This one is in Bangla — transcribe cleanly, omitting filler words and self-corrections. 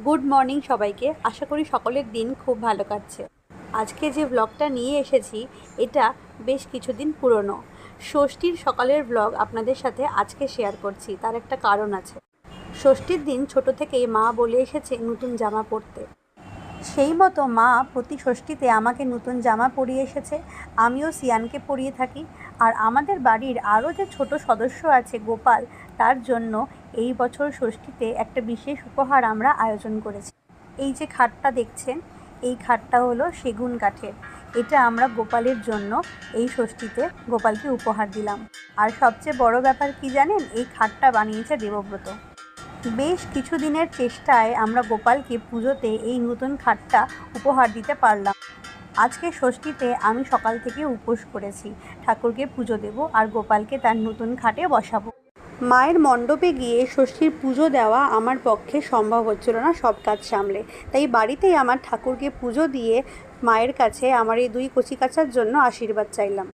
গুড মর্নিং সবাইকে। আশা করি সকলের দিন খুব ভালো কাটছে। আজকে যে ব্লগটা নিয়ে এসেছি এটা বেশ কিছুদিন পুরনো। ষষ্ঠীর সকালের ব্লগ আপনাদের সাথে আজকে শেয়ার করছি। তার একটা কারণ আছে। ষষ্ঠীর দিন ছোট থেকেই মা বলে এসেছে নতুন জামা পরতে। সেই মতো মা প্রতি ষষ্ঠীতে আমাকে নতুন জামা পরিয়ে এসেছে। আমিও সিয়ানকে পরিয়ে থাকি। আর আমাদের বাড়ির আরও যে ছোট সদস্য আছে গোপাল, তার জন্য এই বছর ষষ্ঠীতে একটা বিশেষ উপহার আমরা আয়োজন করেছি। এই যে খাটটা দেখছেন, এই খাটটা হলো সেগুন কাঠের। এটা আমরা গোপালের জন্য এই ষষ্ঠীতে গোপালকে উপহার দিলাম। আর সবচেয়ে বড় ব্যাপার কি জানেন, এই খাটটা বানিয়েছে দেবব্রত। বেশ কিছুদিনের চেষ্টায় আমরা গোপালকে পুজোতে এই নতুন খাটটা উপহার দিতে পারলাম। আজকে ষষ্ঠীতে আমি সকাল থেকে উপোস করেছি, ঠাকুরকে পুজো দেব আর গোপালকে তার নতুন খাটে বসাবো। মায়ের মণ্ডপে গিয়ে ষষ্ঠীর পুজো দেওয়া আমার পক্ষে সম্ভব হচ্ছিল না সব কাজ সামলে, তাই বাড়িতেই আমার ঠাকুরকে পুজো দিয়ে মায়ের কাছে আমার এই দুই কচি কাচার জন্য আশীর্বাদ চাইলাম।